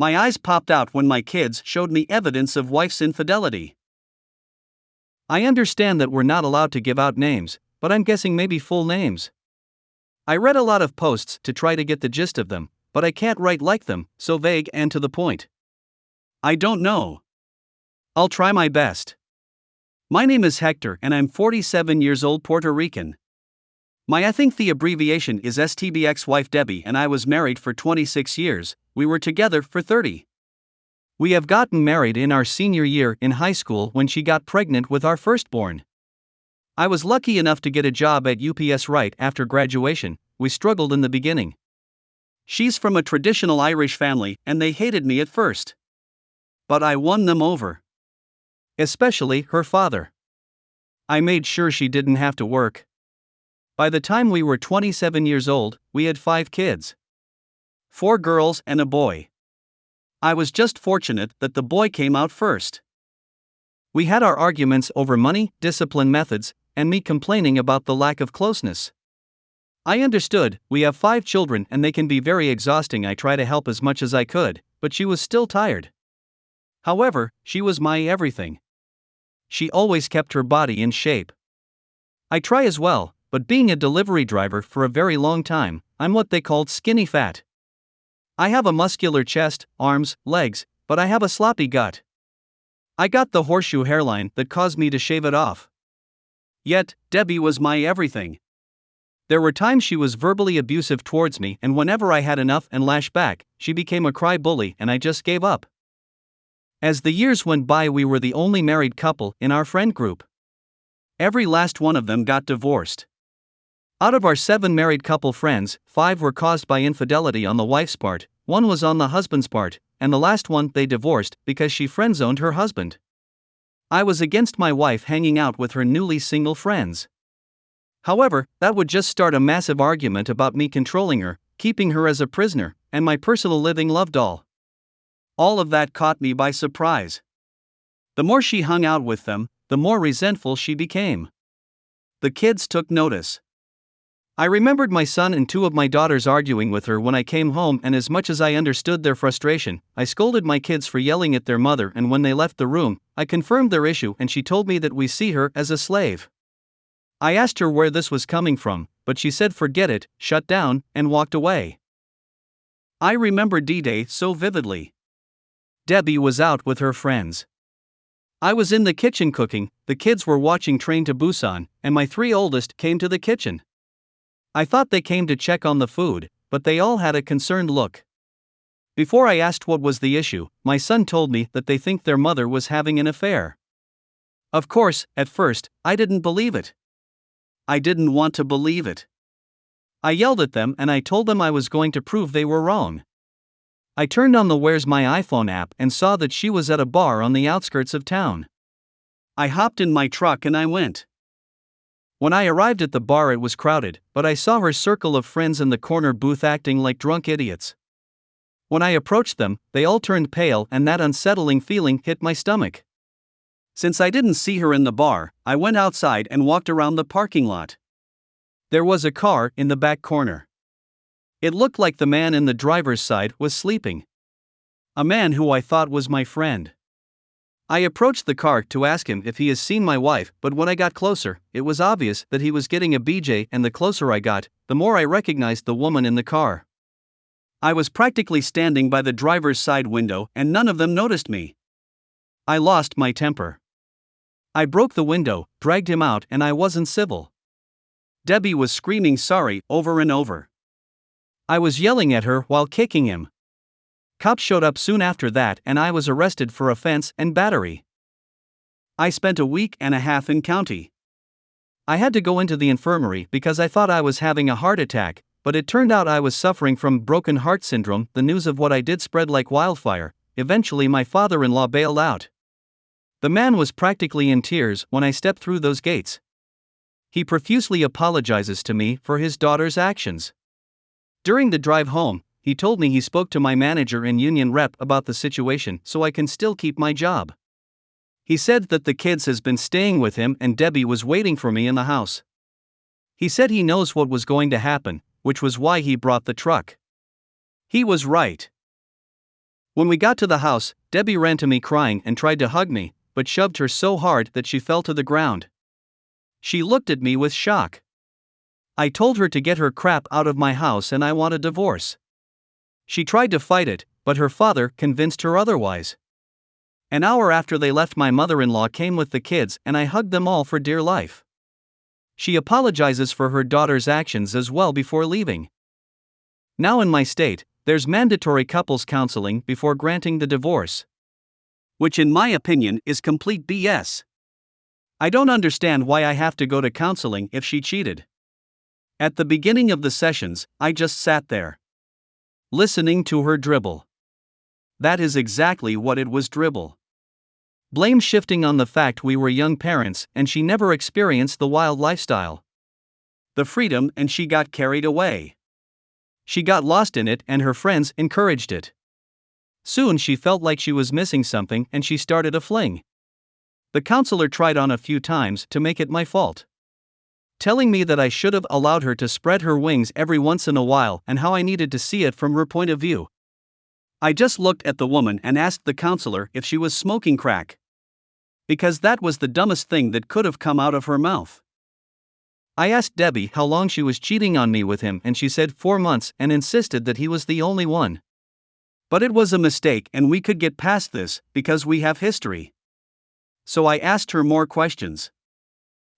My eyes popped out when my kids showed me evidence of wife's infidelity. I understand that we're not allowed to give out names, but I'm guessing maybe full names. I read a lot of posts to try to get the gist of them, but I can't write like them, so vague and to the point. I don't know. I'll try my best. My name is Hector and I'm 47 years old, Puerto Rican. I think the abbreviation is STB. Ex-wife Debbie and I was married for 26 years, we were together for 30. We have gotten married in our senior year in high school when she got pregnant with our firstborn. I was lucky enough to get a job at UPS right after graduation. We struggled in the beginning. She's from a traditional Irish family and they hated me at first. But I won them over. Especially her father. I made sure she didn't have to work. By the time we were 27 years old, we had 5 kids. 4 girls and a boy. I was just fortunate that the boy came out first. We had our arguments over money, discipline methods, and me complaining about the lack of closeness. I understood, we have 5 children and they can be very exhausting. I tried to help as much as I could, but she was still tired. However, she was my everything. She always kept her body in shape. I try as well, but being a delivery driver for a very long time, I'm what they called skinny fat. I have a muscular chest, arms, legs, but I have a sloppy gut. I got the horseshoe hairline that caused me to shave it off. Yet, Debbie was my everything. There were times she was verbally abusive towards me, and whenever I had enough and lashed back, she became a cry bully and I just gave up. As the years went by, we were the only married couple in our friend group. Every last one of them got divorced. Out of our 7 married couple friends, 5 were caused by infidelity on the wife's part, 1 was on the husband's part, and the last one they divorced because she friend-zoned her husband. I was against my wife hanging out with her newly single friends. However, that would just start a massive argument about me controlling her, keeping her as a prisoner, and my personal living love doll. All of that caught me by surprise. The more she hung out with them, the more resentful she became. The kids took notice. I remembered my son and 2 of my daughters arguing with her when I came home, and as much as I understood their frustration, I scolded my kids for yelling at their mother, and when they left the room, I confirmed their issue and she told me that we see her as a slave. I asked her where this was coming from, but she said forget it, shut down, and walked away. I remember D-Day so vividly. Debbie was out with her friends. I was in the kitchen cooking, the kids were watching Train to Busan, and my 3 oldest came to the kitchen. I thought they came to check on the food, but they all had a concerned look. Before I asked what was the issue, my son told me that they think their mother was having an affair. Of course, at first, I didn't believe it. I didn't want to believe it. I yelled at them and I told them I was going to prove they were wrong. I turned on the Where's My iPhone app and saw that she was at a bar on the outskirts of town. I hopped in my truck and I went. When I arrived at the bar, it was crowded, but I saw her circle of friends in the corner booth acting like drunk idiots. When I approached them, they all turned pale and that unsettling feeling hit my stomach. Since I didn't see her in the bar, I went outside and walked around the parking lot. There was a car in the back corner. It looked like the man in the driver's side was sleeping. A man who I thought was my friend. I approached the car to ask him if he has seen my wife, but when I got closer, it was obvious that he was getting a BJ, and the closer I got, the more I recognized the woman in the car. I was practically standing by the driver's side window and none of them noticed me. I lost my temper. I broke the window, dragged him out, and I wasn't civil. Debbie was screaming sorry over and over. I was yelling at her while kicking him. Cops showed up soon after that and I was arrested for offense and battery. I spent a week and a half in county. I had to go into the infirmary because I thought I was having a heart attack, but it turned out I was suffering from broken heart syndrome. The news of what I did spread like wildfire. Eventually my father-in-law bailed out. The man was practically in tears when I stepped through those gates. He profusely apologizes to me for his daughter's actions. During the drive home, he told me he spoke to my manager and union rep about the situation so I can still keep my job. He said that the kids has been staying with him and Debbie was waiting for me in the house. He said he knows what was going to happen, which was why he brought the truck. He was right. When we got to the house, Debbie ran to me crying and tried to hug me, but shoved her so hard that she fell to the ground. She looked at me with shock. I told her to get her crap out of my house and I want a divorce. She tried to fight it, but her father convinced her otherwise. An hour after they left, my mother-in-law came with the kids and I hugged them all for dear life. She apologizes for her daughter's actions as well before leaving. Now in my state, there's mandatory couples counseling before granting the divorce, which in my opinion is complete BS. I don't understand why I have to go to counseling if she cheated. At the beginning of the sessions, I just sat there, listening to her dribble. That is exactly what it was, dribble. Blame shifting on the fact we were young parents and she never experienced the wild lifestyle, the freedom, and she got carried away. She got lost in it and her friends encouraged it. Soon she felt like she was missing something and she started a fling. The counselor tried on a few times to make it my fault, telling me that I should have allowed her to spread her wings every once in a while and how I needed to see it from her point of view. I just looked at the woman and asked the counselor if she was smoking crack, because that was the dumbest thing that could have come out of her mouth. I asked Debbie how long she was cheating on me with him and she said 4 months and insisted that he was the only one. But it was a mistake and we could get past this because we have history. So I asked her more questions.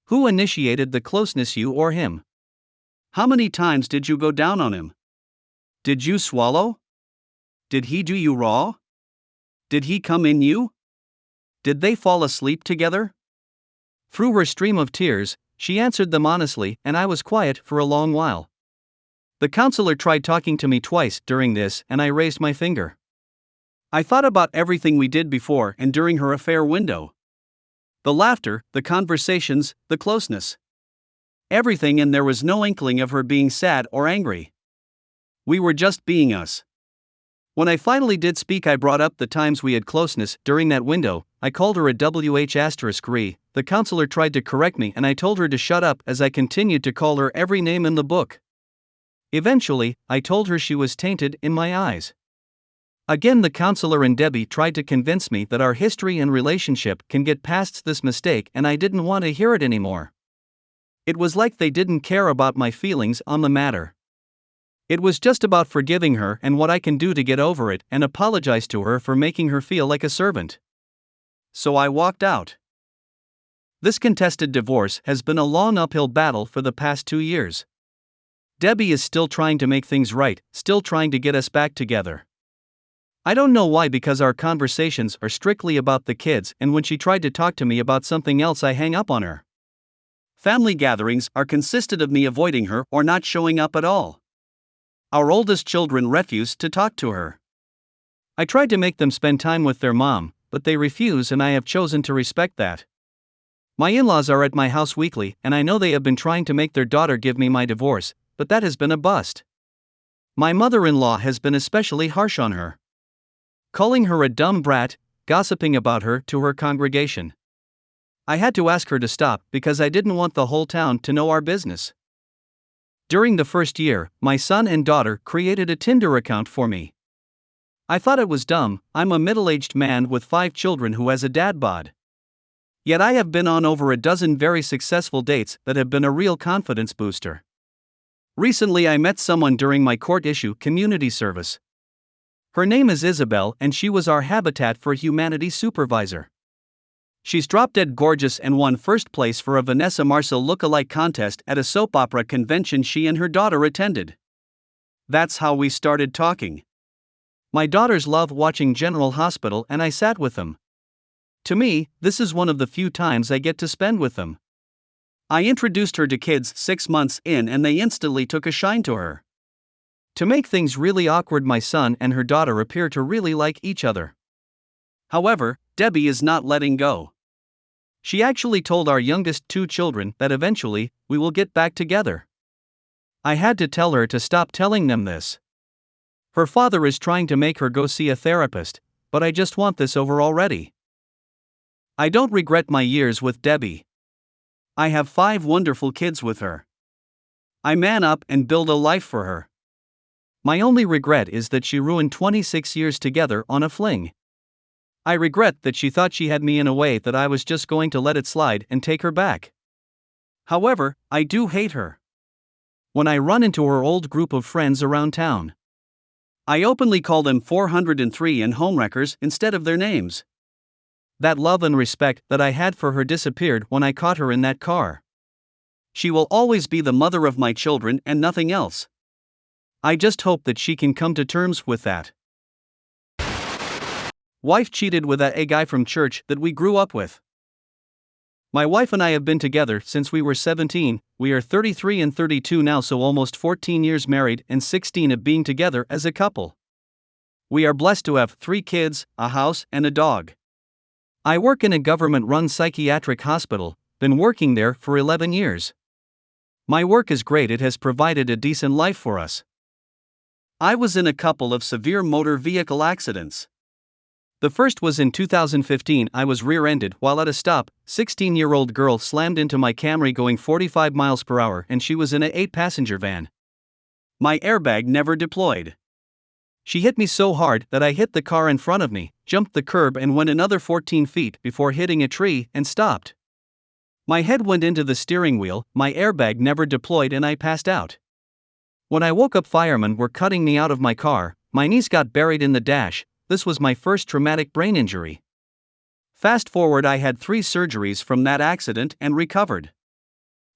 Who initiated the closeness, you or him? How many times did you go down on him? Did you swallow? Did he do you raw? Did he come in you? Did they fall asleep together? Through her stream of tears, she answered them honestly and I was quiet for a long while. The counselor tried talking to me twice during this and I raised my finger. I thought about everything we did before and during her affair window. The laughter, the conversations, the closeness. Everything, and there was no inkling of her being sad or angry. We were just being us. When I finally did speak, I brought up the times we had closeness during that window. I called her a WH*re. The counselor tried to correct me and I told her to shut up as I continued to call her every name in the book. Eventually, I told her she was tainted in my eyes. Again, the counselor and Debbie tried to convince me that our history and relationship can get past this mistake and I didn't want to hear it anymore. It was like they didn't care about my feelings on the matter. It was just about forgiving her and what I can do to get over it and apologize to her for making her feel like a servant. So I walked out. This contested divorce has been a long uphill battle for the past 2 years. Debbie is still trying to make things right, still trying to get us back together. I don't know why, because our conversations are strictly about the kids, and when she tried to talk to me about something else I hang up on her. Family gatherings are consisted of me avoiding her or not showing up at all. Our oldest children refuse to talk to her. I tried to make them spend time with their mom, but they refuse and I have chosen to respect that. My in-laws are at my house weekly and I know they have been trying to make their daughter give me my divorce, but that has been a bust. My mother-in-law has been especially harsh on her, calling her a dumb brat, gossiping about her to her congregation. I had to ask her to stop because I didn't want the whole town to know our business. During the first year, my son and daughter created a Tinder account for me. I thought it was dumb. I'm a middle-aged man with 5 children who has a dad bod. Yet I have been on over a dozen very successful dates that have been a real confidence booster. Recently I met someone during my court issue community service. Her name is Isabel and she was our Habitat for Humanity supervisor. She's drop-dead gorgeous and won first place for a Vanessa Marcel look-alike contest at a soap opera convention she and her daughter attended. That's how we started talking. My daughters love watching General Hospital and I sat with them. To me, this is one of the few times I get to spend with them. I introduced her to kids 6 months in and they instantly took a shine to her. To make things really awkward, my son and her daughter appear to really like each other. However, Debbie is not letting go. She actually told our youngest 2 children that eventually, we will get back together. I had to tell her to stop telling them this. Her father is trying to make her go see a therapist, but I just want this over already. I don't regret my years with Debbie. I have 5 wonderful kids with her. I man up and build a life for her. My only regret is that she ruined 26 years together on a fling. I regret that she thought she had me in a way that I was just going to let it slide and take her back. However, I do hate her. When I run into her old group of friends around town, I openly call them 403 and homewreckers instead of their names. That love and respect that I had for her disappeared when I caught her in that car. She will always be the mother of my children and nothing else. I just hope that she can come to terms with that. Wife cheated with a guy from church that we grew up with. My wife and I have been together since we were 17, we are 33 and 32 now, so almost 14 years married and 16 of being together as a couple. We are blessed to have 3 kids, a house, and a dog. I work in a government-run psychiatric hospital, been working there for 11 years. My work is great, it has provided a decent life for us. I was in a couple of severe motor vehicle accidents. The first was in 2015. I was rear-ended while at a stop. 16-year-old girl slammed into my Camry going 45 miles per hour and she was in a 8-passenger van. My airbag never deployed. She hit me so hard that I hit the car in front of me, jumped the curb and went another 14 feet before hitting a tree and stopped. My head went into the steering wheel, my airbag never deployed and I passed out. When I woke up, firemen were cutting me out of my car, my knees got buried in the dash. This was my first traumatic brain injury. Fast forward, I had 3 surgeries from that accident and recovered.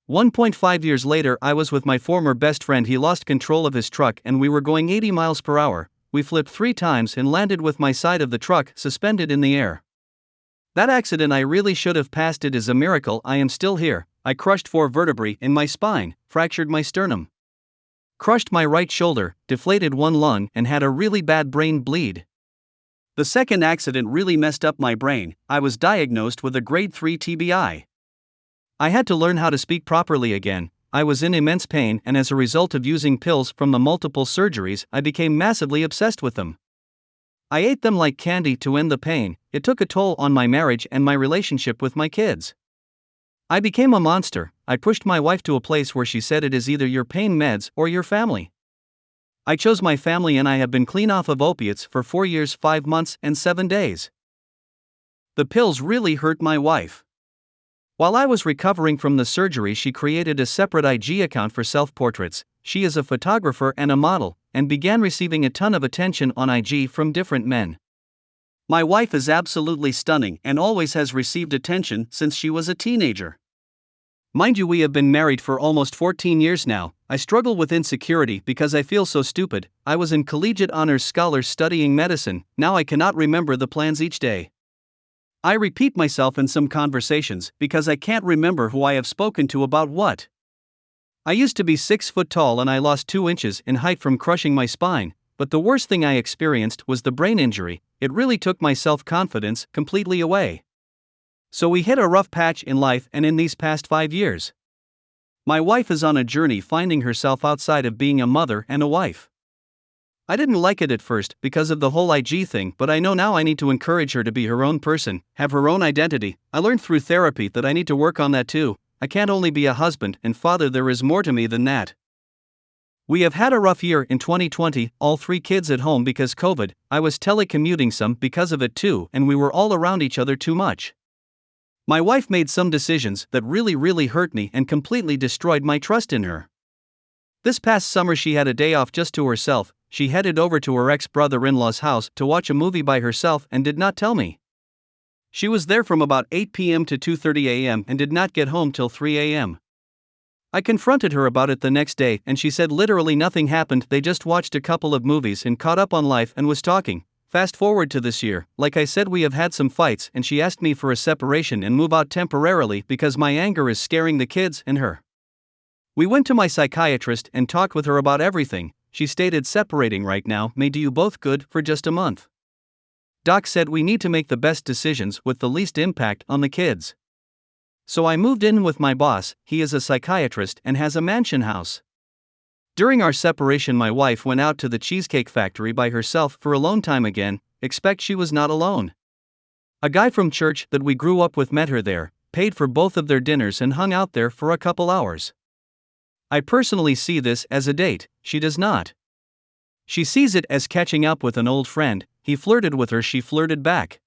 1.5 years later, I was with my former best friend. He lost control of his truck and we were going 80 miles per hour. We flipped 3 times and landed with my side of the truck suspended in the air. That accident, I really should have passed it as a miracle. I am still here. I crushed 4 vertebrae in my spine, fractured my sternum, crushed my right shoulder, deflated 1 lung, and had a really bad brain bleed. The second accident really messed up my brain. I was diagnosed with a grade 3 TBI. I had to learn how to speak properly again. I was in immense pain, and as a result of using pills from the multiple surgeries, I became massively obsessed with them. I ate them like candy to end the pain. It took a toll on my marriage and my relationship with my kids. I became a monster. I pushed my wife to a place where she said it is either your pain meds or your family. I chose my family and I have been clean off of opiates for 4 years, 5 months, and 7 days. The pills really hurt my wife. While I was recovering from the surgery, she created a separate IG account for self-portraits. She is a photographer and a model, and began receiving a ton of attention on IG from different men. My wife is absolutely stunning and always has received attention since she was a teenager. Mind you, we have been married for almost 14 years now. I struggle with insecurity because I feel so stupid. I was in collegiate honors scholars studying medicine, now I cannot remember the plans each day. I repeat myself in some conversations because I can't remember who I have spoken to about what. I used to be 6 foot tall and I lost 2 inches in height from crushing my spine, but the worst thing I experienced was the brain injury. It really took my self-confidence completely away. So we hit a rough patch in life, and in these past 5 years, my wife is on a journey finding herself outside of being a mother and a wife. I didn't like it at first because of the whole IG thing, but I know now I need to encourage her to be her own person, have her own identity. I learned through therapy that I need to work on that too. I can't only be a husband and father, there is more to me than that. We have had a rough year in 2020, all 3 kids at home because COVID. I was telecommuting some because of it too, and we were all around each other too much. My wife made some decisions that really hurt me and completely destroyed my trust in her. This past summer she had a day off just to herself. She headed over to her ex-brother-in-law's house to watch a movie by herself and did not tell me. She was there from about 8 p.m. to 2:30 a.m. and did not get home till 3 a.m. I confronted her about it the next day and she said literally nothing happened, they just watched a couple of movies and caught up on life and was talking. Fast forward to this year, like I said, we have had some fights and she asked me for a separation and move out temporarily because my anger is scaring the kids and her. We went to my psychiatrist and talked with her about everything. She stated separating right now may do you both good for just a month. Doc said we need to make the best decisions with the least impact on the kids. So I moved in with my boss. He is a psychiatrist and has a mansion house. During our separation, my wife went out to the Cheesecake Factory by herself for alone time again. Expect she was not alone. A guy from church that we grew up with met her there, paid for both of their dinners and hung out there for a couple hours. I personally see this as a date, she does not. She sees it as catching up with an old friend. He flirted with her, she flirted back.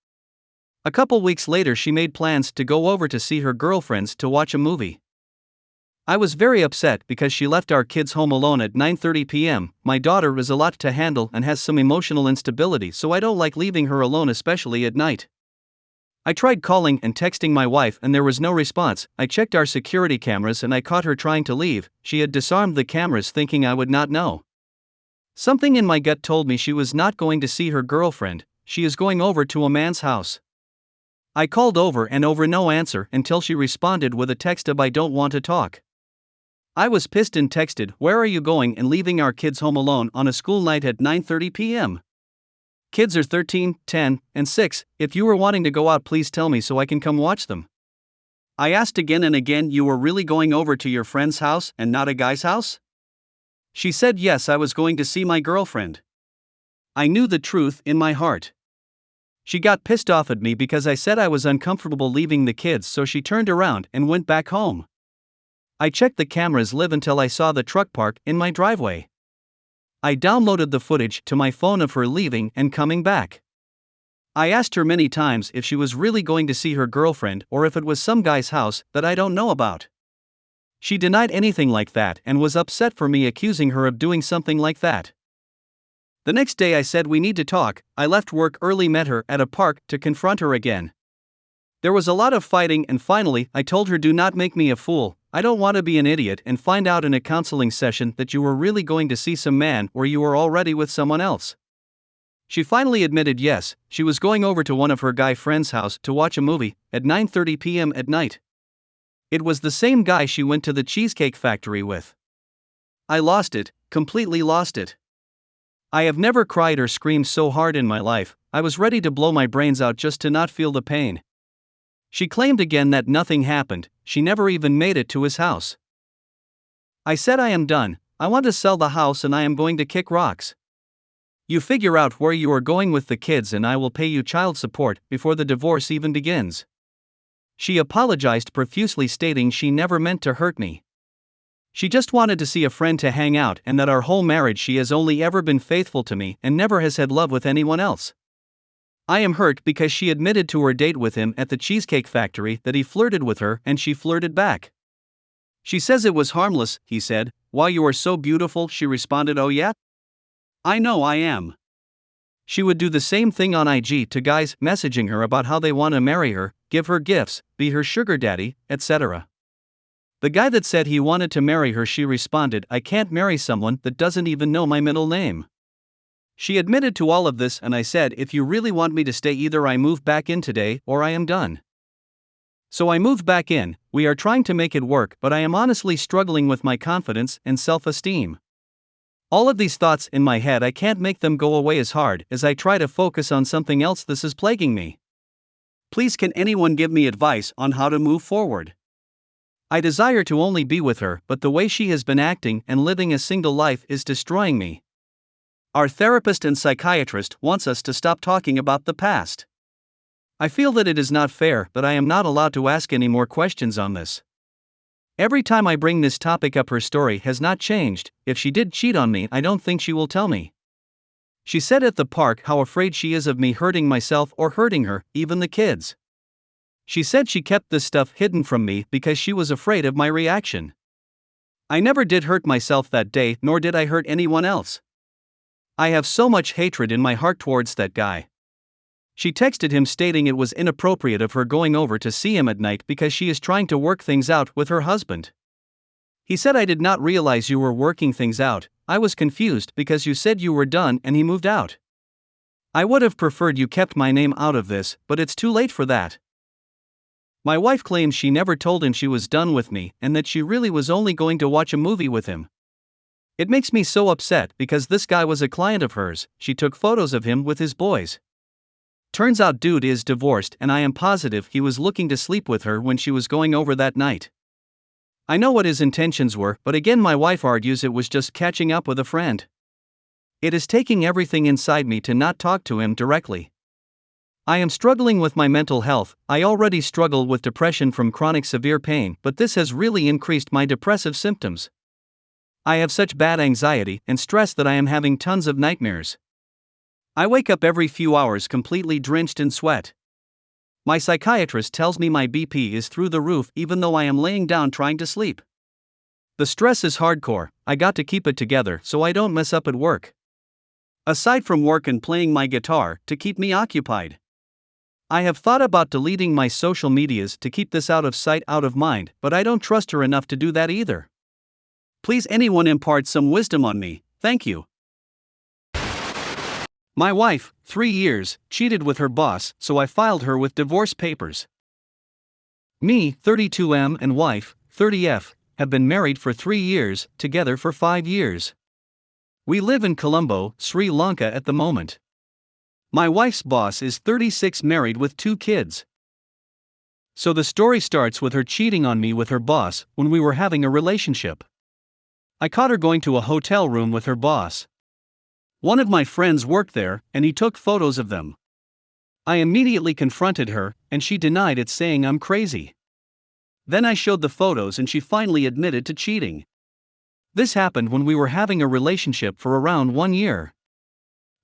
A couple weeks later, she made plans to go over to see her girlfriends to watch a movie. I was very upset because she left our kids home alone at 9:30 p.m. My daughter is a lot to handle and has some emotional instability, so I don't like leaving her alone, especially at night. I tried calling and texting my wife and there was no response. I checked our security cameras and I caught her trying to leave. She had disarmed the cameras thinking I would not know. Something in my gut told me she was not going to see her girlfriend, she is going over to a man's house. I called over and over, no answer, until she responded with a text of "I don't want to talk." I was pissed and texted, "Where are you going and leaving our kids home alone on a school night at 9:30 p.m.? Kids are 13, 10, and 6, if you were wanting to go out please tell me so I can come watch them." I asked again and again, "You were really going over to your friend's house and not a guy's house?" She said yes, I was going to see my girlfriend. I knew the truth in my heart. She got pissed off at me because I said I was uncomfortable leaving the kids, so she turned around and went back home. I checked the cameras live until I saw the truck park in my driveway. I downloaded the footage to my phone of her leaving and coming back. I asked her many times if she was really going to see her girlfriend or if it was some guy's house that I don't know about. She denied anything like that and was upset for me accusing her of doing something like that. The next day I said we need to talk. I left work early, met her at a park to confront her again. There was a lot of fighting and finally I told her, "Do not make me a fool. I don't want to be an idiot and find out in a counseling session that you were really going to see some man or you were already with someone else." She finally admitted yes, she was going over to one of her guy friend's house to watch a movie at 9:30 p.m. at night. It was the same guy she went to the Cheesecake Factory with. I lost it, completely lost it. I have never cried or screamed so hard in my life. I was ready to blow my brains out just to not feel the pain. She claimed again that nothing happened, she never even made it to his house. I said I am done, I want to sell the house and I am going to kick rocks. You figure out where you are going with the kids and I will pay you child support before the divorce even begins. She apologized profusely, stating she never meant to hurt me. She just wanted to see a friend to hang out and that our whole marriage she has only ever been faithful to me and never has had love with anyone else. I am hurt because she admitted to her date with him at the Cheesecake Factory that he flirted with her and she flirted back. She says it was harmless, he said. "Why, you are so beautiful," she responded. "Oh yeah? I know I am." She would do the same thing on IG to guys, messaging her about how they want to marry her, give her gifts, be her sugar daddy, etc. The guy that said he wanted to marry her, she responded, "I can't marry someone that doesn't even know my middle name." She admitted to all of this and I said, "If you really want me to stay, either I move back in today or I am done." So I moved back in. We are trying to make it work, but I am honestly struggling with my confidence and self-esteem. All of these thoughts in my head, I can't make them go away as hard as I try to focus on something else. This is plaguing me. Please, can anyone give me advice on how to move forward? I desire to only be with her, but the way she has been acting and living a single life is destroying me. Our therapist and psychiatrist wants us to stop talking about the past. I feel that it is not fair, but I am not allowed to ask any more questions on this. Every time I bring this topic up, her story has not changed. If she did cheat on me, I don't think she will tell me. She said at the park how afraid she is of me hurting myself or hurting her, even the kids. She said she kept this stuff hidden from me because she was afraid of my reaction. I never did hurt myself that day, nor did I hurt anyone else. I have so much hatred in my heart towards that guy. She texted him stating it was inappropriate of her going over to see him at night because she is trying to work things out with her husband. He said, "I did not realize you were working things out. I was confused because you said you were done and he moved out. I would have preferred you kept my name out of this, but it's too late for that." My wife claims she never told him she was done with me and that she really was only going to watch a movie with him. It makes me so upset because this guy was a client of hers. She took photos of him with his boys. Turns out dude is divorced and I am positive he was looking to sleep with her when she was going over that night. I know what his intentions were, but again my wife argues it was just catching up with a friend. It is taking everything inside me to not talk to him directly. I am struggling with my mental health. I already struggle with depression from chronic severe pain, but this has really increased my depressive symptoms. I have such bad anxiety and stress that I am having tons of nightmares. I wake up every few hours completely drenched in sweat. My psychiatrist tells me my BP is through the roof even though I am laying down trying to sleep. The stress is hardcore. I got to keep it together so I don't mess up at work. Aside from work and playing my guitar to keep me occupied, I have thought about deleting my social medias to keep this out of sight, out of mind, but I don't trust her enough to do that either. Please anyone impart some wisdom on me, thank you. My wife, 3 years, cheated with her boss, so I filed her with divorce papers. Me, 32M, and wife, 30F, have been married for 3 years, together for 5 years. We live in Colombo, Sri Lanka at the moment. My wife's boss is 36, married with 2 kids. So the story starts with her cheating on me with her boss when we were having a relationship. I caught her going to a hotel room with her boss. One of my friends worked there, and he took photos of them. I immediately confronted her, and she denied it, saying I'm crazy. Then I showed the photos and she finally admitted to cheating. This happened when we were having a relationship for around 1 year.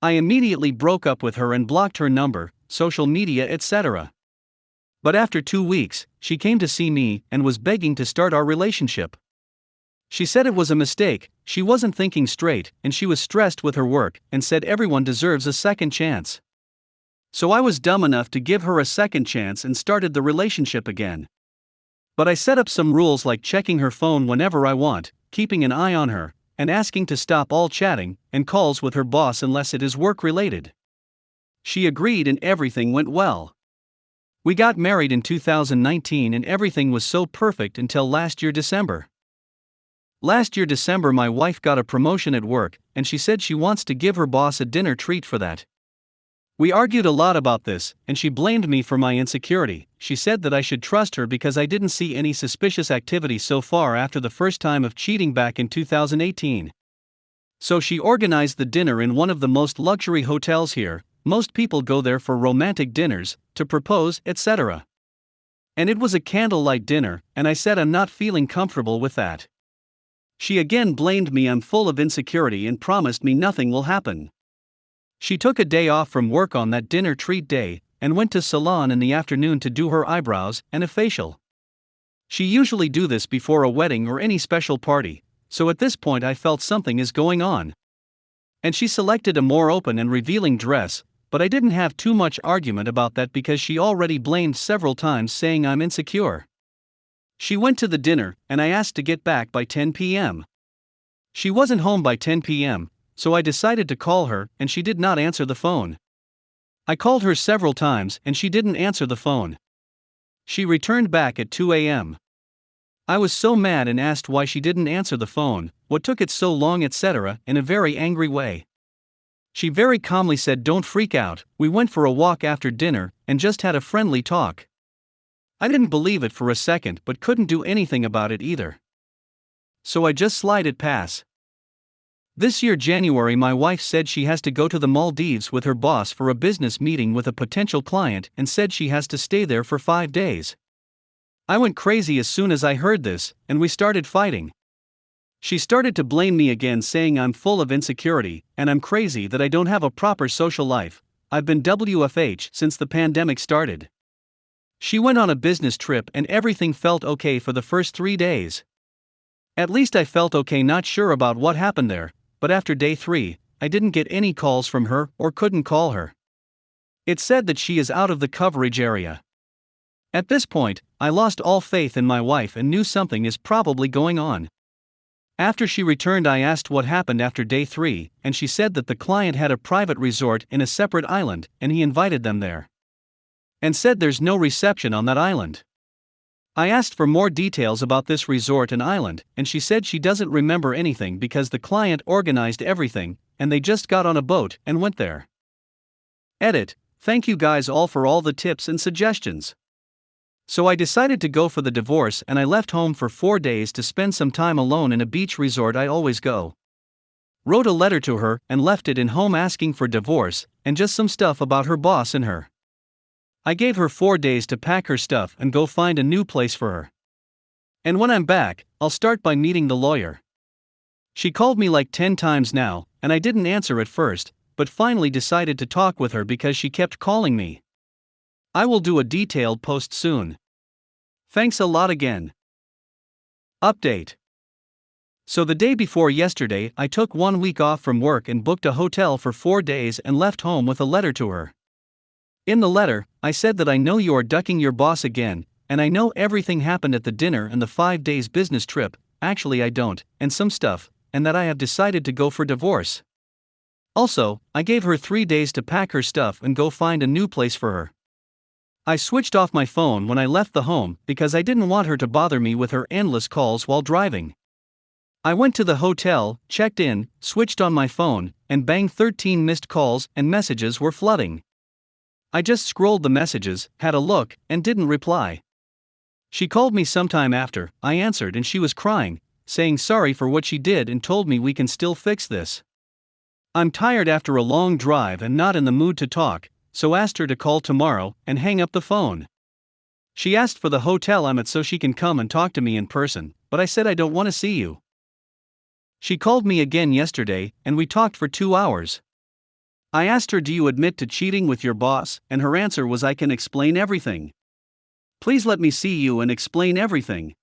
I immediately broke up with her and blocked her number, social media, etc. But after 2 weeks, she came to see me and was begging to start our relationship. She said it was a mistake, she wasn't thinking straight, and she was stressed with her work, and said everyone deserves a second chance. So I was dumb enough to give her a second chance and started the relationship again. But I set up some rules like checking her phone whenever I want, keeping an eye on her, and asking to stop all chatting and calls with her boss unless it is work-related. She agreed and everything went well. We got married in 2019 and everything was so perfect until last year December. Last year December my wife got a promotion at work and she said she wants to give her boss a dinner treat for that. We argued a lot about this, and she blamed me for my insecurity. She said that I should trust her because I didn't see any suspicious activity so far after the first time of cheating back in 2018. So she organized the dinner in one of the most luxury hotels here. Most people go there for romantic dinners, to propose, etc. And it was a candlelight dinner, and I said I'm not feeling comfortable with that. She again blamed me I'm full of insecurity and promised me nothing will happen. She took a day off from work on that dinner treat day, and went to salon in the afternoon to do her eyebrows and a facial. She usually do this before a wedding or any special party, so at this point I felt something is going on. And she selected a more open and revealing dress, but I didn't have too much argument about that because she already blamed several times saying I'm insecure. She went to the dinner, and I asked to get back by 10 p.m. She wasn't home by 10 p.m., so I decided to call her, and she did not answer the phone. I called her several times and she didn't answer the phone. She returned back at 2 a.m. I was so mad and asked why she didn't answer the phone, what took it so long, etc., in a very angry way. She very calmly said don't freak out, we went for a walk after dinner and just had a friendly talk. I didn't believe it for a second but couldn't do anything about it either. So I just slid it past. This year January my wife said she has to go to the Maldives with her boss for a business meeting with a potential client and said she has to stay there for 5 days. I went crazy as soon as I heard this, and we started fighting. She started to blame me again saying I'm full of insecurity, and I'm crazy that I don't have a proper social life. I've been WFH since the pandemic started. She went on a business trip and everything felt okay for the first 3 days. At least I felt okay, not sure about what happened there. But after day 3, I didn't get any calls from her or couldn't call her. It said that she is out of the coverage area. At this point, I lost all faith in my wife and knew something is probably going on. After she returned I asked what happened after day 3, and she said that the client had a private resort in a separate island and he invited them there. And said there's no reception on that island. I asked for more details about this resort and island, and she said she doesn't remember anything because the client organized everything, and they just got on a boat and went there. Edit. Thank you guys all for all the tips and suggestions. So I decided to go for the divorce and I left home for 4 days to spend some time alone in a beach resort I always go. Wrote a letter to her and left it in home asking for divorce, and just some stuff about her boss and her. I gave her 4 days to pack her stuff and go find a new place for her. And when I'm back, I'll start by meeting the lawyer. She called me like 10 times now, and I didn't answer at first, but finally decided to talk with her because she kept calling me. I will do a detailed post soon. Thanks a lot again. Update. So the day before yesterday, I took 1 week off from work and booked a hotel for 4 days and left home with a letter to her. In the letter, I said that I know you are ducking your boss again, and I know everything happened at the dinner and the 5 days business trip, actually I don't, and some stuff, and that I have decided to go for divorce. Also, I gave her 3 days to pack her stuff and go find a new place for her. I switched off my phone when I left the home because I didn't want her to bother me with her endless calls while driving. I went to the hotel, checked in, switched on my phone, and bang, 13 missed calls and messages were flooding. I just scrolled the messages, had a look, and didn't reply. She called me sometime after. I answered and she was crying, saying sorry for what she did and told me we can still fix this. I'm tired after a long drive and not in the mood to talk, so asked her to call tomorrow and hang up the phone. She asked for the hotel I'm at so she can come and talk to me in person, but I said I don't want to see you. She called me again yesterday and we talked for 2 hours. I asked her, do you admit to cheating with your boss, and her answer was, I can explain everything. Please let me see you and explain everything.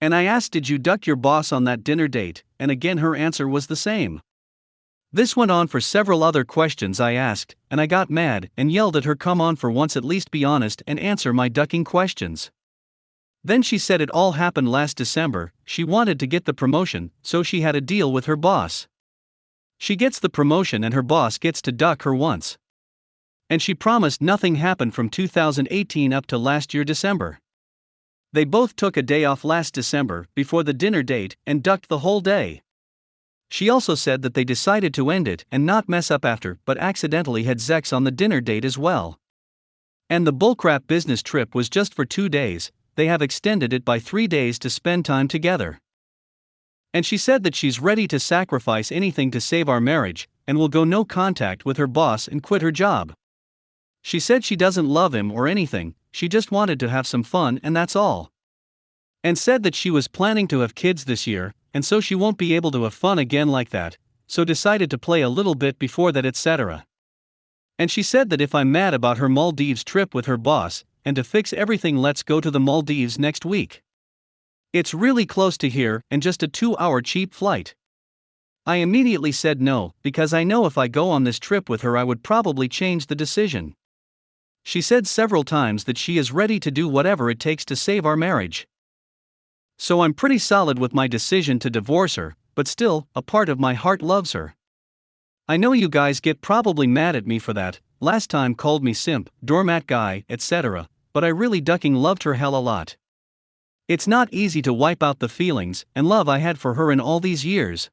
And I asked, did you duck your boss on that dinner date, and again her answer was the same. This went on for several other questions I asked, and I got mad and yelled at her, come on, for once at least be honest and answer my ducking questions. Then she said it all happened last December. She wanted to get the promotion, so she had a deal with her boss. She gets the promotion and her boss gets to duck her once. And she promised nothing happened from 2018 up to last year December. They both took a day off last December before the dinner date and ducked the whole day. She also said that they decided to end it and not mess up after, but accidentally had sex on the dinner date as well. And the bullcrap business trip was just for 2 days. They have extended it by 3 days to spend time together. And she said that she's ready to sacrifice anything to save our marriage, and will go no contact with her boss and quit her job. She said she doesn't love him or anything, she just wanted to have some fun and that's all. And said that she was planning to have kids this year, and so she won't be able to have fun again like that, so decided to play a little bit before that, etc. And she said that if I'm mad about her Maldives trip with her boss, and to fix everything, let's go to the Maldives next week. It's really close to here and just a 2-hour cheap flight. I immediately said no, because I know if I go on this trip with her I would probably change the decision. She said several times that she is ready to do whatever it takes to save our marriage. So I'm pretty solid with my decision to divorce her, but still, a part of my heart loves her. I know you guys get probably mad at me for that, last time called me simp, doormat guy, etc., but I really ducking loved her hell a lot. It's not easy to wipe out the feelings and love I had for her in all these years.